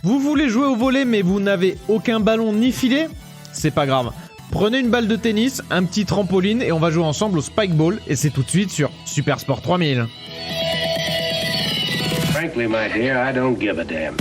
Vous voulez jouer au volley mais vous n'avez aucun ballon ni filet? C'est pas grave. Prenez une balle de tennis, un petit trampoline et on va jouer ensemble au Spike Ball et c'est tout de suite sur Super Sport 3000. Frankly, my dear, I don't give a damn.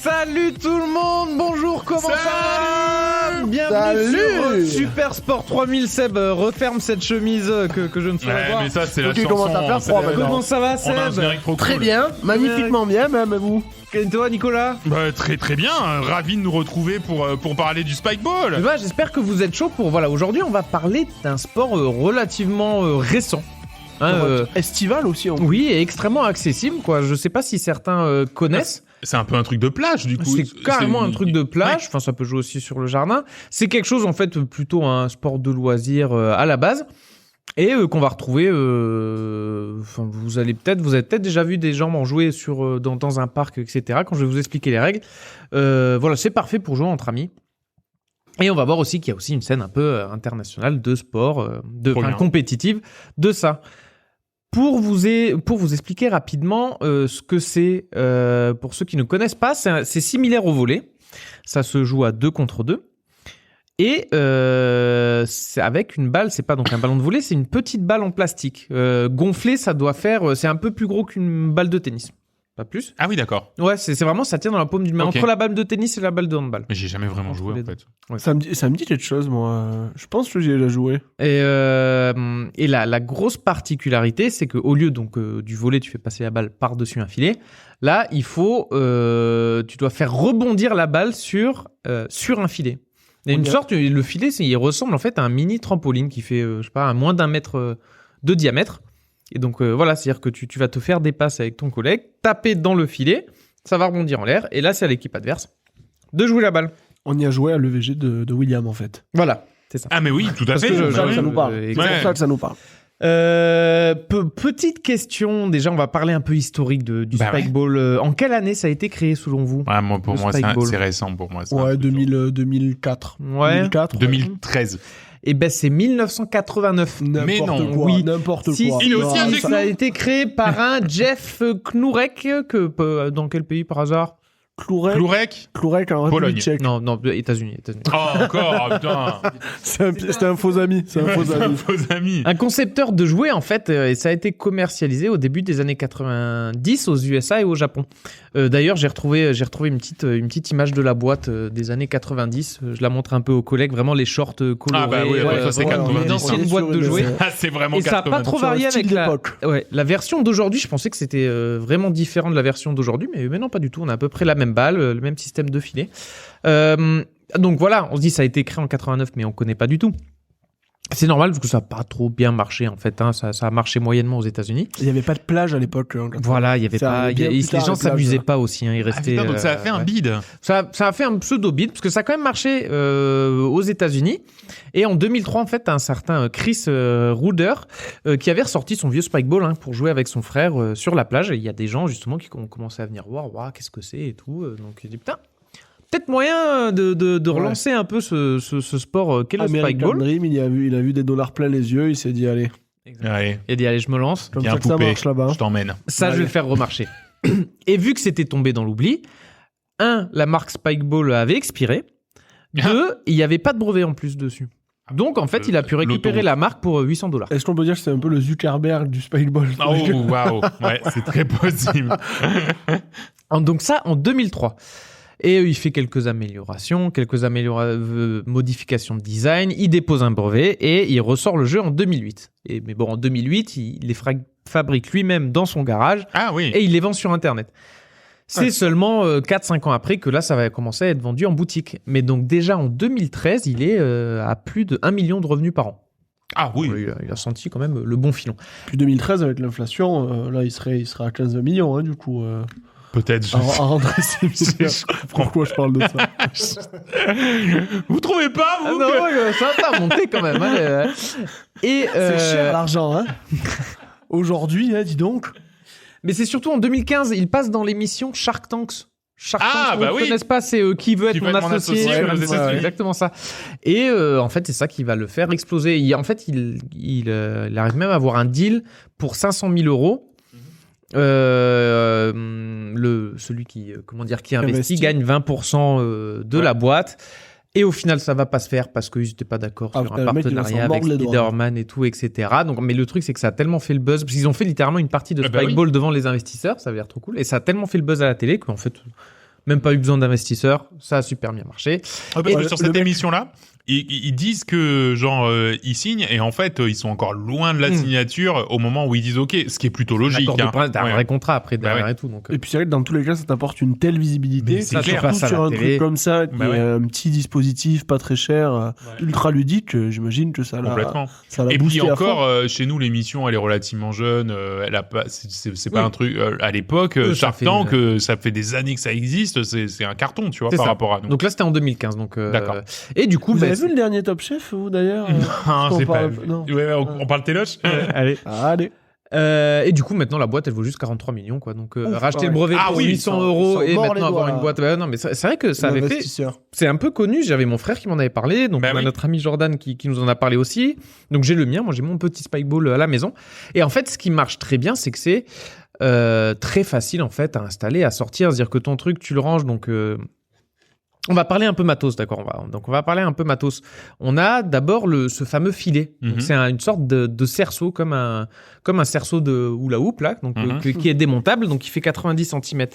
Salut tout le monde, bonjour, comment ça va? Bienvenue sur Super Sport 3000. Seb referme cette chemise que je ne saurais voir. Mais ça c'est la Ok, chanson. commence à faire froid, maintenant. Comment ça va, On a un Seb? générique trop Très cool. bien, magnifiquement bien, même vous. Et toi, Nicolas? Très très bien, ravi de nous retrouver pour parler du Spike Ball. Eh ben, j'espère que vous êtes chaud pour... Voilà, aujourd'hui on va parler d'un sport relativement récent. Hein, Estival aussi. oui, et extrêmement accessible, quoi. Je sais pas si certains connaissent. C'est un peu un truc de plage du coup. C'est carrément un truc de plage. Ouais. Enfin, ça peut jouer aussi sur le jardin. C'est quelque chose, en fait, plutôt un sport de loisir à la base. Et qu'on va retrouver... Enfin, vous avez peut-être déjà vu des gens en jouer dans un parc, etc. Quand je vais vous expliquer les règles. Voilà, c'est parfait pour jouer entre amis. Et on va voir aussi qu'il y a aussi une scène un peu internationale de sport, compétitive de ça. Pour vous expliquer rapidement ce que c'est, pour ceux qui ne connaissent pas, c'est similaire au volley. Ça se joue à 2 contre 2. Et c'est avec une balle, c'est pas donc un ballon de volley, c'est une petite balle en plastique. Gonflée, ça doit faire... C'est un peu plus gros qu'une balle de tennis. Pas plus. Ah oui d'accord. Ouais, c'est vraiment, ça tient dans la paume d'une main. Ok. Entre la balle de tennis et la balle de handball. Mais j'ai jamais vraiment joué en fait. Ça me dit quelque chose, moi. Je pense que j'y ai déjà joué. Et la grosse particularité, c'est qu'au lieu donc du volley, tu fais passer la balle par-dessus un filet. Là, tu dois faire rebondir la balle sur un filet. Il y a une sorte, le filet, il ressemble en fait à un mini trampoline qui fait, je sais pas, moins d'1 mètre de diamètre. Et donc voilà, c'est-à-dire que tu vas te faire des passes avec ton collègue, taper dans le filet, ça va rebondir en l'air, et là, c'est à l'équipe adverse de jouer la balle. On y a joué à l'EVG de William, en fait. Voilà, c'est ça. Ah mais oui, tout à Parce fait. que je- Ça, oui. ça nous parle. Ouais. C'est pour ça que ça nous parle. Petite question, déjà on va parler un peu historique du Bah Spike ouais. Ball. En quelle année ça a été créé selon vous? Ouais, pour Le moi Spike Ball. c'est récent pour moi. c'est un Ouais, truc genre 2004. Ouais. 2004. 2013. Eh ben c'est 1989. Mais non. N'importe quoi. Oui. N'importe Si, quoi. si, Il est aussi si, avec ça nous. a été créé par un Jeff Knurek, dans quel pays par hasard? Klourek. en Pologne. République tchèque. Non, États-Unis. Oh encore putain. C'était un faux ami. C'est un faux C'est un ami. faux ami. Un concepteur de jouets, en fait, et ça a été commercialisé au début des années 90 aux USA et au Japon. D'ailleurs, j'ai retrouvé une petite image de la boîte des années 90. Je la montre un peu aux collègues, vraiment les shorts colorés. Ah bah oui, ça, c'est voilà, 90, Une ancienne hein. boîte de jouets. Ah c'est vraiment Et ça n'a pas 80. trop Sur un varié style avec d'époque. la version d'aujourd'hui. Je pensais que c'était vraiment différent de la version d'aujourd'hui, mais non, pas du tout. On a à peu près la même balle, le même système de filet. Donc voilà, on se dit ça a été créé en 89, mais on connaît pas du tout. C'est normal parce que ça n'a pas trop bien marché en fait. Hein. Ça a marché moyennement aux États-Unis. Il n'y avait pas de plage à l'époque. Voilà, il y avait Ça pas. arrive bien plus Les tard, gens les plages, s'amusaient là. pas aussi. Hein. Ils Ah restaient. putain, donc ça a fait un ouais. bide. Ça a fait un pseudo bid parce que ça a quand même marché aux États-Unis. Et en 2003, en fait, t'as un certain Chris Ruder qui avait ressorti son vieux Spike Ball pour jouer avec son frère sur la plage. Et il y a des gens justement qui ont commencé à venir voir, waouh, qu'est-ce que c'est et tout. Donc il dit putain, peut-être moyen de relancer un peu ce sport. Qu'est le Spike American Ball? Dream, il a vu des dollars plein les yeux, il s'est dit allez, Allez, Il a dit allez, je me lance. comme viens ça que ça poupée. marche là-bas. Je t'emmène. Ça, je vais le faire remarcher. Et vu que c'était tombé dans l'oubli, la marque Spike Ball avait expiré. 2, il n'y avait pas de brevet en plus dessus. Donc, en fait, il a pu récupérer l'autoroute. la marque pour $800. Est-ce qu'on peut dire que c'est un peu le Zuckerberg du Spike Ball? Oh waouh, ouais, c'est très possible. Donc ça, en 2003. Et il fait quelques améliorations, modifications de design. Il dépose un brevet et il ressort le jeu en 2008. Mais bon, en 2008, il les fabrique lui-même dans son garage Ah oui. et il les vend sur Internet. C'est seulement 4-5 ans après que là, ça va commencer à être vendu en boutique. Mais donc déjà en 2013, il est à plus de 1 million de revenus par an. Ah oui. Il a senti quand même le bon filon. Puis 2013, avec l'inflation, là, il serait à 15 millions, hein, du coup. Peut-être. À rentrer ses millions. Pourquoi je parle de ça? Vous trouvez pas, Ah vous non, que- ça va monter quand même. Et C'est cher l'argent, hein. Aujourd'hui, hein, dis donc. Mais c'est surtout en 2015, il passe dans l'émission Shark Tanks. Shark Tanks, bah vous oui. ne connaissez pas, c'est Qui veut être mon associé. aux États-Unis. C'est exactement ça. Et en fait, c'est ça qui va le faire exploser. En fait, il arrive même à avoir un deal pour 500 000 euros. Celui qui investit gagne 20% de la boîte. Et au final, ça va pas se faire parce qu'ils n'étaient pas d'accord sur un partenariat avec Spider-Man et tout, etc. Donc, mais le truc, c'est que ça a tellement fait le buzz, parce qu'ils ont fait littéralement une partie de Spikeball devant les investisseurs, ça avait l'air trop cool, et ça a tellement fait le buzz à la télé qu'en fait, même pas eu besoin d'investisseurs, ça a super bien marché. Parce que sur cette émission-là, ils disent que genre ils signent et en fait ils sont encore loin de la signature au moment où ils disent OK, ce qui est plutôt logique. T'as un vrai contrat après derrière et tout. Donc, et puis c'est vrai que dans tous les cas, ça t'apporte une telle visibilité. C'est clair, surtout sur un truc comme ça, qui est un petit dispositif pas très cher, ultra ludique. J'imagine que ça l'a. Complètement. Ça l'a et boosté puis à fond. encore, chez nous, l'émission elle est relativement jeune. Elle a pas, c'est pas un truc à l'époque. Shark Tank, ça fait des années que ça existe. C'est un carton, tu vois, par rapport à nous. Donc là, c'était en 2015. Donc d'accord. Et du coup, vous avez vu le dernier Top Chef, vous d'ailleurs? Non, c'est pas. On parle Téloche. Allez. Et du coup, maintenant, la boîte, elle vaut juste 43 millions, quoi. Donc, racheter le brevet pour 800 euros et maintenant avoir une boîte. Non, mais c'est vrai que ça avait fait. C'est un peu connu. J'avais mon frère qui m'en avait parlé. Donc, on a notre ami Jordan qui nous en a parlé aussi. Donc, j'ai le mien. Moi, j'ai mon petit Spikeball à la maison. Et en fait, ce qui marche très bien, c'est que c'est très facile, en fait, à installer, à sortir. C'est-à-dire que ton truc, tu le ranges. Donc, on va parler un peu matos, d'accord. On va parler un peu matos. On a d'abord ce fameux filet. Donc, c'est une sorte de cerceau, comme un cerceau de hula hoop là, donc qui est démontable, donc qui fait 90 cm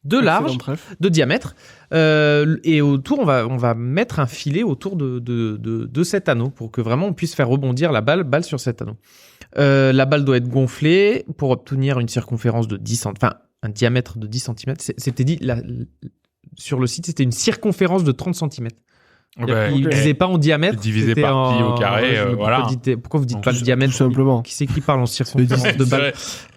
de large, de diamètre. Et autour, on va mettre un filet autour de cet anneau pour que vraiment on puisse faire rebondir la balle sur cet anneau. La balle doit être gonflée pour obtenir une circonférence de 10 cm, enfin un diamètre de 10 cm. C'était dit sur le site, c'était une circonférence de 30 cm. Il ne disait pas en diamètre. Divisé par pi au carré, voilà. Pourquoi vous dites pas le diamètre? Tout simplement. Qui c'est qui parle en circonférence de balle?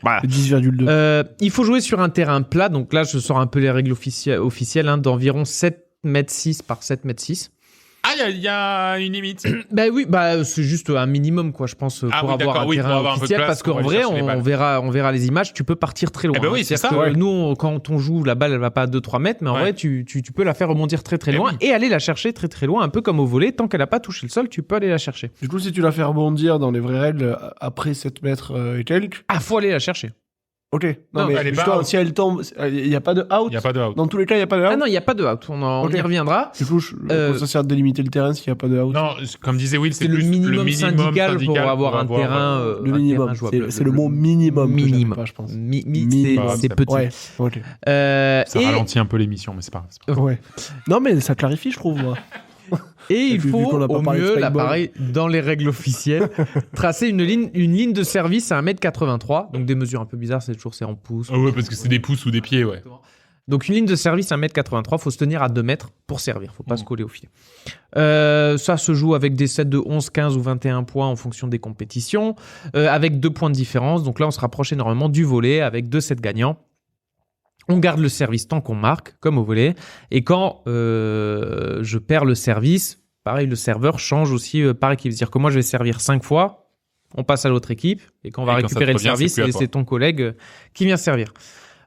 10,2. Il faut jouer sur un terrain plat. Donc là, je sors un peu les règles officielles, d'environ 7,6 m par 7,6 m. Ah, il y a une limite. Oui, c'est juste un minimum, quoi, je pense, pour avoir un terrain officiel, parce qu'en vrai, on verra les images, tu peux partir très loin. Oui, c'est ça. Nous, quand on joue, la balle, elle va pas à 2-3 mètres, mais en vrai, tu peux la faire rebondir très très loin et aller la chercher très très loin, un peu comme au volley. Tant qu'elle a pas touché le sol, tu peux aller la chercher. Du coup, si tu la fais rebondir dans les vraies règles après 7 mètres et quelques. Faut aller la chercher. Ok. Non, mais justement, si elle tombe, il n'y a pas de out. Il n'y a pas de out. Dans tous les cas, il n'y a pas de out. Ah non, il n'y a pas de out. On y reviendra. Du coup, ça sert de délimiter le terrain s'il n'y a pas de out. Non, comme disait Will, c'est le plus minimum syndical pour avoir un terrain. Le minimum. C'est le mot minimum. Minimum. Pas, je pense. C'est petit. Ouais. Ok. Ça ralentit un peu l'émission, mais c'est pas grave. Ouais. Non, mais ça clarifie, je trouve, moi. Et il faut, au mieux, là, pareil, dans les règles officielles, tracer une ligne de service à 1m83. Donc, des mesures un peu bizarres, c'est en pouces. Ouais, parce que c'est des pouces ou des pieds, ouais. Donc, une ligne de service à 1m83, faut se tenir à 2 mètres pour servir. Faut pas se coller au filet. Ça se joue avec des sets de 11, 15 ou 21 points en fonction des compétitions, avec 2 points de différence. Donc là, on se rapproche énormément du volley avec 2 sets gagnants. On garde le service tant qu'on marque, comme au volley. Et quand je perds le service, pareil, le serveur change aussi par équipe. C'est-à-dire que moi, je vais servir 5 fois, on passe à l'autre équipe, et quand on va récupérer le service, c'est ton collègue qui vient servir.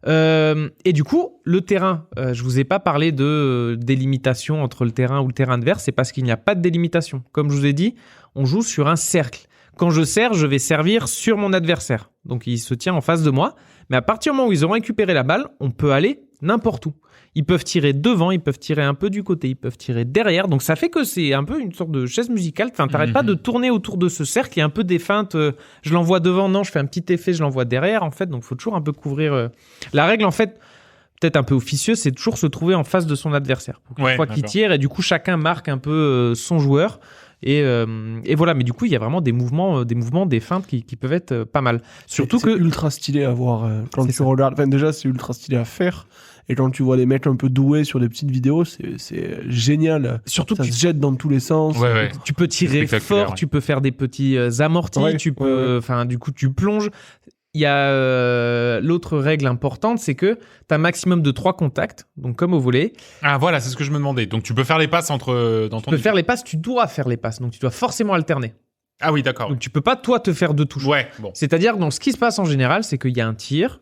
Et du coup, le terrain, je vous ai pas parlé de délimitation entre le terrain ou le terrain adverse, c'est parce qu'il n'y a pas de délimitation. Comme je vous ai dit, on joue sur un cercle. Quand je sers, je vais servir sur mon adversaire. Donc, il se tient en face de moi. Mais à partir du moment où ils auront récupéré la balle, on peut aller n'importe où. Ils peuvent tirer devant, ils peuvent tirer un peu du côté, ils peuvent tirer derrière. Donc, ça fait que c'est un peu une sorte de chaise musicale. Enfin, t'arrêtes pas de tourner autour de ce cercle. Il y a un peu des feintes. Je l'envoie devant, non, je fais un petit effet, je l'envoie derrière. En fait, donc, faut toujours un peu couvrir. La règle, en fait, peut-être un peu officieuse, c'est toujours se trouver en face de son adversaire. Pour une fois qu'il tire, et du coup, chacun marque un peu son joueur. Et voilà, mais du coup, il y a vraiment des mouvements, des feintes qui peuvent être pas mal. Surtout que c'est ultra stylé à voir quand tu regardes. Enfin, déjà, c'est ultra stylé à faire. Et quand tu vois des mecs un peu doués sur des petites vidéos, c'est génial. Surtout ça se jette dans tous les sens. Ouais. Tu peux tirer fort, tu peux faire des petits amortis, tu peux, du coup, tu plonges. Il y a l'autre règle importante, c'est que tu as un maximum de 3 contacts, donc comme au volley. Ah voilà, c'est ce que je me demandais. Donc tu peux faire les passes dans ton... Tu peux faire les passes, tu dois faire les passes, donc tu dois forcément alterner. Ah oui, d'accord. Donc tu peux pas toi te faire 2 touches. Ouais, bon. C'est-à-dire, donc ce qui se passe en général, c'est qu'il y a un tir,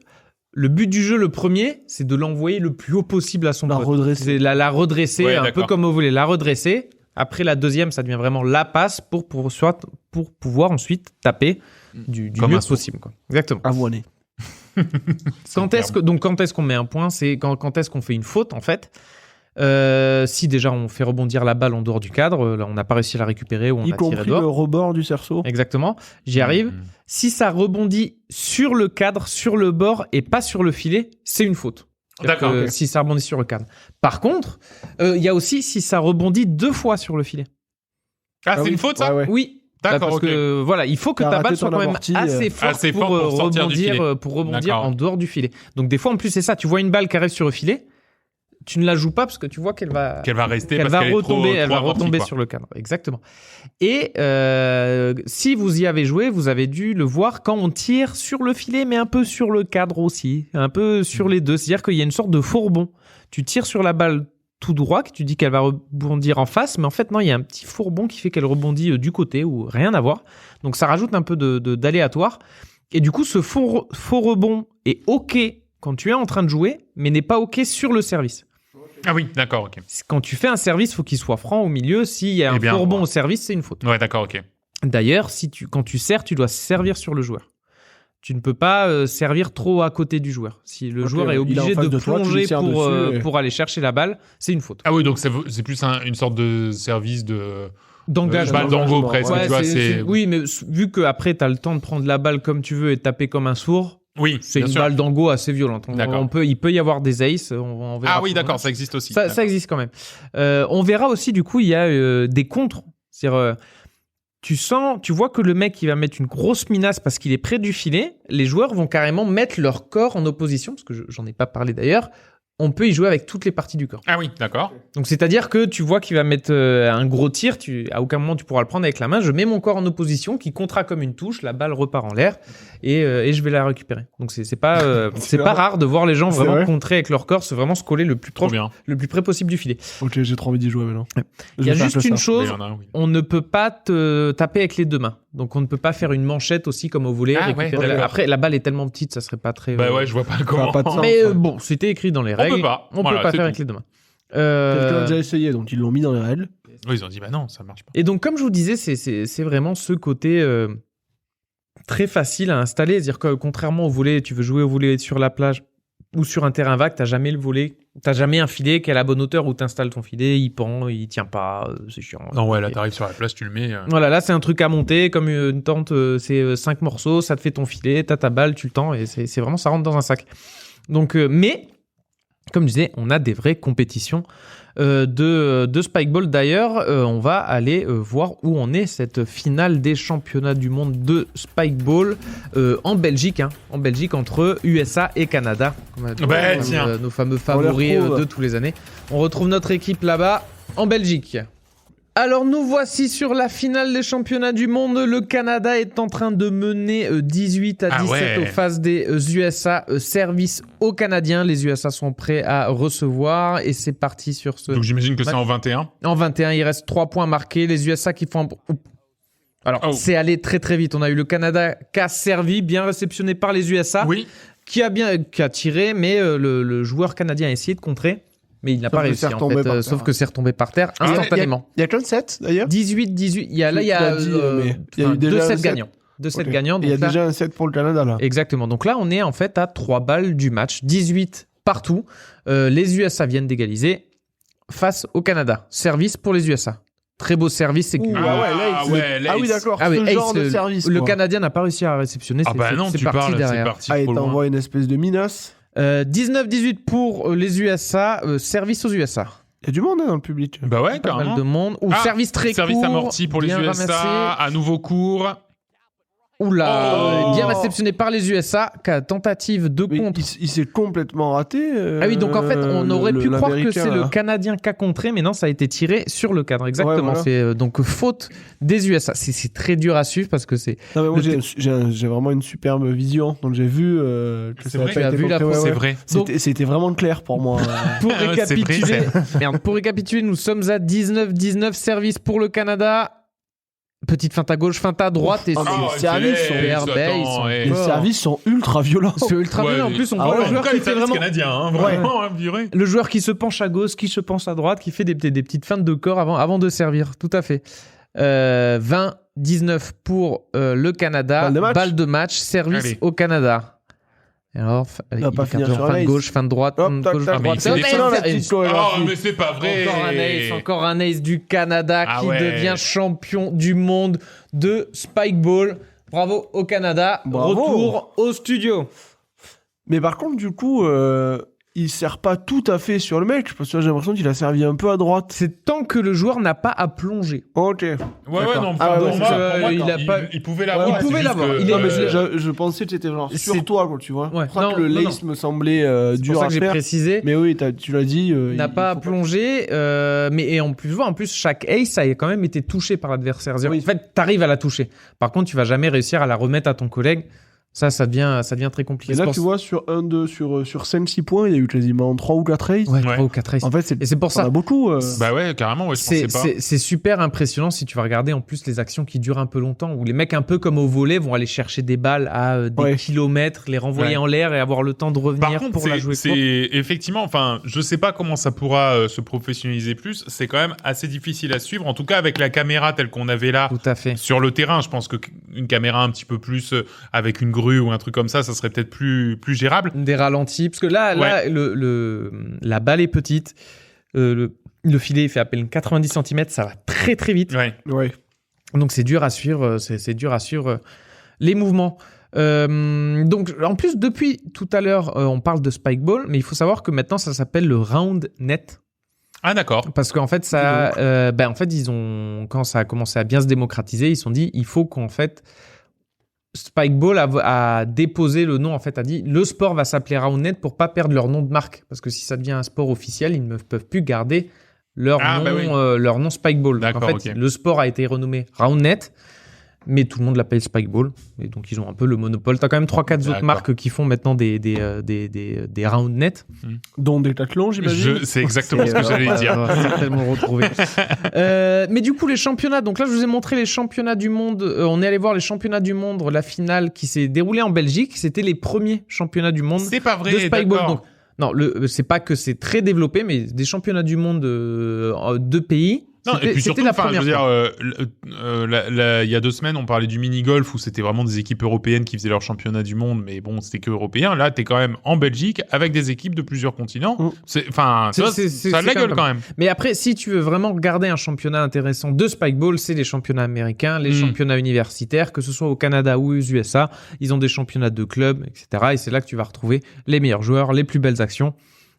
Le but du jeu, le premier, c'est de l'envoyer le plus haut possible à son pote. Redresser. C'est la redresser, Ouais, un d'accord. peu comme vous voulez, la redresser. Après la deuxième, ça devient vraiment la passe pour pouvoir ensuite taper du Comme mieux un sourd. possible. Quoi. Exactement. Avoiné. Quand est-ce qu'on met un point, c'est quand est-ce qu'on fait une faute en fait. Si déjà on fait rebondir la balle en dehors du cadre, là on n'a pas réussi à la récupérer ou on Y a tiré compris dehors. le rebord du cerceau. Exactement, j'y arrive. Mhm. Si ça rebondit sur le cadre, sur le bord et pas sur le filet, c'est une faute. C'est-à-dire D'accord, que ok. Si ça rebondit sur le cadre. Par contre, il y a aussi si ça rebondit 2 fois sur le filet. Ah, c'est oui. une faute, ça? Ouais. Oui. D'accord, Parce ok. que voilà, il faut que T'as ta raté balle soit ton quand même amorti, assez forte assez fort pour sortir du filet. pour rebondir D'accord. en dehors du filet. Donc des fois en plus c'est ça, tu vois une balle qui arrive sur le filet, tu ne la joues pas parce que tu vois qu'elle va rester qu'elle parce va qu'elle est retomber, trop elle va amortie, retomber quoi. sur le cadre. Exactement. Et si vous y avez joué, vous avez dû le voir quand on tire sur le filet, mais un peu sur le cadre aussi, un peu sur les deux. C'est-à-dire qu'il y a une sorte de fourbon. Tu tires sur la balle tout droit, que tu dis qu'elle va rebondir en face, mais en fait non, il y a un petit fourbon qui fait qu'elle rebondit du côté ou rien à voir. Donc ça rajoute un peu d'aléatoire. Et du coup, ce faux rebond est OK quand tu es en train de jouer, mais n'est pas OK sur le service. Ah oui, d'accord, ok. Quand tu fais un service, il faut qu'il soit franc au milieu. S'il y a un Eh bien, faux rebond ouais. au service, c'est une faute. Ouais, d'accord, ok. D'ailleurs, quand tu sers, tu dois servir sur le joueur. Tu ne peux pas servir trop à côté du joueur. Si le Ok, joueur est il est en obligé face de de toi, tu lui plonger sers dessus et- pour aller chercher la balle, c'est une faute. Ah oui, donc c'est plus une sorte de service de D'engagement. balle d'ango presque, Ouais, tu vois, c'est... Oui, mais vu qu'après, tu as le temps de prendre la balle comme tu veux et de taper comme un sourd, Oui, c'est bien une sûr. balle d'ango assez violente. D'accord. Il peut y avoir des aces, on verra. Ah oui, plus d'accord, loin. ça existe aussi. Ça existe quand même. On verra aussi, du coup, il y a des contres. C'est-à-dire, tu vois que le mec, il va mettre une grosse minace parce qu'il est près du filet. Les joueurs vont carrément mettre leur corps en opposition, parce que j'en ai pas parlé d'ailleurs. On peut y jouer avec toutes les parties du corps. Ah oui, d'accord. Donc, c'est-à-dire que tu vois qu'il va mettre un gros tir. À aucun moment, tu pourras le prendre avec la main. Je mets mon corps en opposition, qui comptera comme une touche. La balle repart en l'air et je vais la récupérer. Donc, c'est pas rare de voir les gens C'est vraiment vrai. contrer avec leur corps, vraiment se coller le plus Trop proche, bien. le plus près possible du filet. Ok, j'ai trop envie d'y jouer maintenant. Il y a Je vais juste faire une ça. chose. Mais il y en a un, oui. On ne peut pas te taper avec les deux mains. Donc, on ne peut pas faire une manchette aussi comme au volley. Ah récupérer ouais, la- d'accord. Après, la balle est tellement petite, ça serait pas très. Bah ouais, je vois pas comment. pas de sens. Mais Ouais. bon, c'était écrit dans les On règles. peut pas. On Voilà, peut pas c'est faire tout. avec les deux mains. Quelqu'un a déjà essayé, donc ils l'ont mis dans les règles. Oui, ils ont dit, bah non, ça marche pas. Et donc, comme je vous disais, c'est vraiment ce côté très facile à installer. C'est-à-dire que contrairement au volley, tu veux jouer au volley sur la plage ou sur un terrain vague, t'as jamais le volley, t'as jamais un filet qui est à la bonne hauteur où t'installes ton filet, il pend, il tient pas, c'est chiant. Non, ouais, là, t'arrives sur la place, tu le mets. Voilà, là c'est un truc à monter, comme une tente, c'est 5 morceaux, ça te fait ton filet, t'as ta balle, tu le tends, et c'est vraiment, ça rentre dans un sac. Donc, mais, comme je disais, on a des vraies compétitions de Spikeball. D'ailleurs, on va aller voir où on est cette finale des championnats du monde de Spikeball en Belgique, en Belgique entre USA et Canada. Bah, tiens. Nos fameux favoris retrouve. de tous les années. On retrouve notre équipe là-bas en Belgique. Alors nous voici sur la finale des championnats du monde. Le Canada est en train de mener 18 à 17 ouais. aux phases des USA. Service aux Canadiens. Les USA sont prêts à recevoir et c'est parti sur ce... Donc j'imagine que c'est Ouais. en 21. En 21, il reste 3 points marqués. Les USA qui font... Alors, Oh. c'est allé très très vite. On a eu le Canada qui a servi, bien réceptionné par les USA, Oui. qui a tiré, mais le joueur canadien a essayé de contrer. Mais il n'a Sauf pas que réussi c'est en retombé fait, par terre. sauf que c'est retombé par terre Ah, instantanément. Il y a qu'un 7 d'ailleurs 18-18. Il y a Tu l'as dit, mais il y a eu déjà 2 un sets set. gagnants. 2 sets Ok. gagnants. Et il y a donc là- déjà un 7 pour le Canada là. Exactement. Donc là, on est en fait à 3 balles du match. 18 partout. Les USA viennent d'égaliser face au Canada. Service pour les USA. Très beau service. C'est que... Ouh, Ah l'Ace. ouais, l'Ace. Ah oui, d'accord. Ah oui, ce Ace, genre de service. le quoi. Canadien n'a pas réussi à réceptionner. Ah bah non, c'est tu parti parles, c'est derrière. parti Ah, et trop loin. t'envoies une espèce de Minos. 19-18 pour les USA. Service aux USA. Il y a du monde hein, dans le public. Bah ouais, Pas mal carrément. de monde. Ou Ah, service très Service court. amorti pour les bien USA, ramassé. à nouveau court. Oula, Oh. bien réceptionné par les USA. Tentative de Mais contre. il s'est complètement raté. Ah oui, donc en fait, on aurait pu croire que l'Américain, c'est le là. Canadien qui a contré, mais non, ça a été tiré sur le cadre. Exactement. Ouais, voilà. C'est donc faute des USA. C'est très dur à suivre parce que c'est. Non, mais moi, Le- j'ai vraiment une superbe vision. Donc j'ai vu que C'est ça a vrai, pas tu as été vu la compris, faute, C'est vrai. C'était vraiment clair pour moi. Pour Ouais, c'est récapituler, vrai, merde, pour récapituler, nous sommes à 19-19 service pour le Canada. Petite feinte à gauche, feinte à droite, et les services sont les services sont ultra violents. C'est ultra violent. En plus, on voit le joueur qui fait vraiment canadien, vraiment viré. le joueur qui se penche à gauche, qui se penche à droite, qui fait des petites feintes de corps avant de servir. Tout à fait. 20-19 pour le Canada. Balle de match, service Allez. au Canada. Et alors, Il va pas finir sur un fin de ace. gauche, fin de droite, Hop, fin de tac, gauche, tac, fin de mais droite. c'est excellent, la petite chorégraphie. Oh, mais c'est pas vrai. Encore un ace du Canada Ah qui ouais. devient champion du monde de Spikeball. Bravo au Canada. Bravo. Retour au studio. Mais par contre, du coup, il sert pas tout à fait sur le match, parce que j'ai l'impression qu'il a servi un peu à droite. C'est tant que le joueur n'a pas à plonger. Ok. Ouais, non, Ah ouais, pour c'est moi, il a pas- il pouvait l'avoir. il c'est pouvait juste l'avoir. que- Il est- Non, mais je- je pensais que c'était genre C'est- sur toi, quoi, tu vois. Ouais. Je crois Non, que le non, lace me semblait C'est dur pour ça à que j'ai faire. précisé. Mais oui, tu l'as dit. N'a pas à plonger, mais en plus, chaque ace a quand même été touché par l'adversaire. Oui. En fait, t'arrives à la toucher. Par contre, tu vas jamais réussir à la remettre à ton collègue. Ça devient très compliqué. Et C'est là, pour tu ça- vois, sur 5-6 points, il y a eu quasiment 3 ou 4 aces. Ouais, Ouais. 3 ou 4 aces. En fait, Et c'est pour ça ça. a beaucoup. Bah ouais, carrément, ouais, je pensais pas. C'est super impressionnant si tu vas regarder en plus les actions qui durent un peu longtemps, où les mecs un peu comme au volley vont aller chercher des balles à des Ouais. kilomètres, les renvoyer Ouais. en l'air et avoir le temps de revenir Par contre, pour la jouer c'est courte. effectivement, enfin, je sais pas comment ça pourra se professionnaliser plus. C'est quand même assez difficile à suivre. En tout cas, avec la caméra telle qu'on avait là Tout à fait. sur le terrain, je pense que une caméra un petit peu plus avec une grue ou un truc comme ça serait peut-être plus gérable. Des ralentis, parce que là la balle est petite, le filet il fait à peine 90 cm, ça va très très vite. Ouais. Ouais. Donc c'est dur à suivre, c'est dur à suivre les mouvements. Donc en plus depuis tout à l'heure on parle de Spikeball, mais il faut savoir que maintenant ça s'appelle le Round Net Ah d'accord. parce qu'en fait ils ont, quand ça a commencé à bien se démocratiser, ils se sont dit il faut qu'en fait Spikeball a déposé le nom, en fait a dit le sport va s'appeler Round Net pour pas perdre leur nom de marque, parce que si ça devient un sport officiel ils ne peuvent plus garder leur nom Spikeball. Donc, en D'accord, fait ok. le sport a été renommé Round Net, mais tout le monde l'appelle Spikeball, et donc ils ont un peu le monopole. T'as quand même 3-4 autres D'accord. marques qui font maintenant des Round Net. Dont Decathlon, j'imagine. C'est exactement ce que j'allais dire. On va certainement le retrouver. Mais du coup, les championnats. Donc là, je vous ai montré les championnats du monde. On est allé voir les championnats du monde. La finale qui s'est déroulée en Belgique, c'était les premiers championnats du monde C'est pas vrai. de Spikeball. d'accord. Donc, non, c'est pas que c'est très développé, mais des championnats du monde de pays. Non, et puis surtout, la enfin, je première veux dire, fois. il y a 2 semaines, on parlait du mini-golf où c'était vraiment des équipes européennes qui faisaient leur championnat du monde, mais bon, c'était que européen. Là, t'es quand même en Belgique avec des équipes de plusieurs continents. Mm. Enfin, ça a de c'est la quand gueule même quand même. Mais après, si tu veux vraiment regarder un championnat intéressant de Spikeball, c'est les championnats américains, les championnats universitaires, que ce soit au Canada ou aux USA. Ils ont des championnats de clubs, etc. Et c'est là que tu vas retrouver les meilleurs joueurs, les plus belles actions.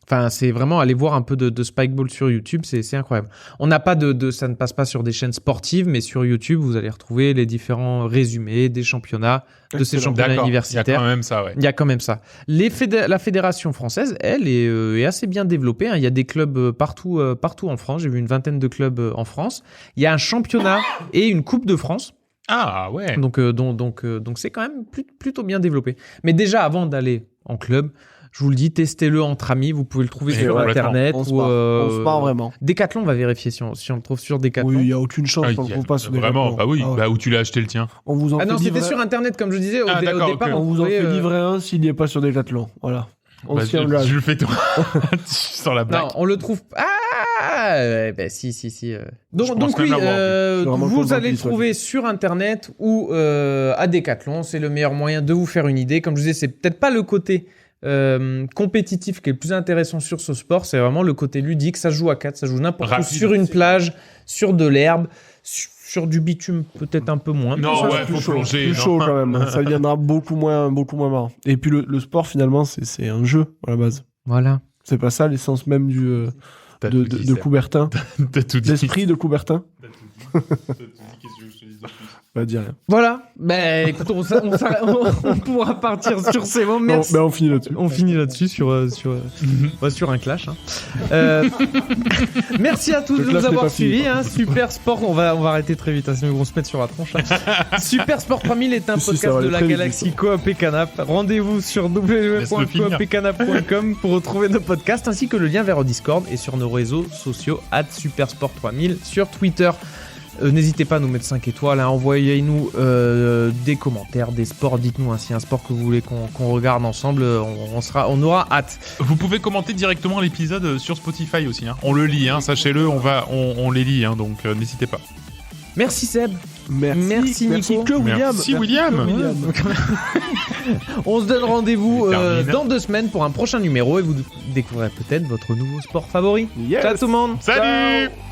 Enfin, c'est vraiment aller voir un peu de Spikeball sur YouTube, c'est incroyable. On n'a pas ça ne passe pas sur des chaînes sportives, mais sur YouTube, vous allez retrouver les différents résumés des championnats, de ces championnats D'accord. Il y a universitaires. quand même ça, ouais. Il y a quand même ça. La fédération française, elle, est assez bien développée. Hein. Il y a des clubs partout en France. J'ai vu une vingtaine de clubs en France. Il y a un championnat et une Coupe de France. Ah ouais. Donc c'est quand même plutôt bien développé. Mais déjà, avant d'aller en club, je vous le dis, testez-le entre amis. Vous pouvez le trouver Mais sur complètement. Internet. On se ou, part vraiment. Decathlon, on va vérifier si on le trouve sur Decathlon. Oui, il n'y a aucune chance Ah, qu'on ne trouve pas sur des Vraiment, bah oui. Ah ouais. Bah où tu l'as acheté le tien. On vous en Ah fait non, c'était livrer... sur Internet, comme je disais. Au d'accord, départ, ok. On vous en trouvait, fait livrer un s'il n'y est pas sur Decathlon. Voilà. On Bah, se tient je là. le fais toi. Sur la blague. Non, on le trouve. Ben si. Je Donc pense oui, même l'avoir vu. C'est vraiment vous cool, allez le Jean-Pierre, trouver sur Internet ou à Decathlon. C'est le meilleur moyen de vous faire une idée. Comme je disais, c'est peut-être pas le côté compétitif qui est le plus intéressant sur ce sport. C'est vraiment le côté ludique. Ça se joue à 4, ça se joue n'importe où, Rapide. sur une plage, sur de l'herbe, sur du bitume peut-être un peu moins. Non, Ça, ouais, c'est plus faut chaud, plonger, plus non. chaud quand même. Ça deviendra beaucoup moins marrant. Et puis le sport finalement c'est un jeu à la base. Voilà. C'est pas ça l'essence même T'as tout dit, de Seb. Coubertin, T'as tout dit. l'esprit de Coubertin. T'as tout dit. Qu'est-ce que je te dis de plus? Pas dire rien. Voilà. Ben écoute, on pourra partir sur ces mots. Merci. Ben on finit là-dessus. On finit là-dessus sur un clash. Merci à tous Le de clash nous n'est avoir pas fini, suivis. par Hein. Super Sport, on va arrêter très vite, sinon ils vont se mettre sur la tronche. Là. Super Sport 3000 est un Si, ça va podcast de aller la très vite, galaxie Coop et Canap. Rendez-vous sur www.coopetcanap.com pour retrouver nos podcasts ainsi que le lien vers le Discord et sur nos réseaux sociaux @supersport3000 sur Twitter. N'hésitez pas à nous mettre 5 étoiles, hein. Envoyez-nous des commentaires, des sports, dites-nous un sport que vous voulez qu'on regarde ensemble, on aura hâte. Vous pouvez commenter directement l'épisode sur Spotify aussi, hein. On le lit, hein, sachez-le, on les lit, hein, donc n'hésitez pas. Merci Seb. Merci Nico. William. Merci William. On se donne rendez-vous dans 2 semaines pour un prochain numéro et vous découvrirez peut-être votre nouveau sport favori. Yes. Ciao tout le monde. Salut. Ciao.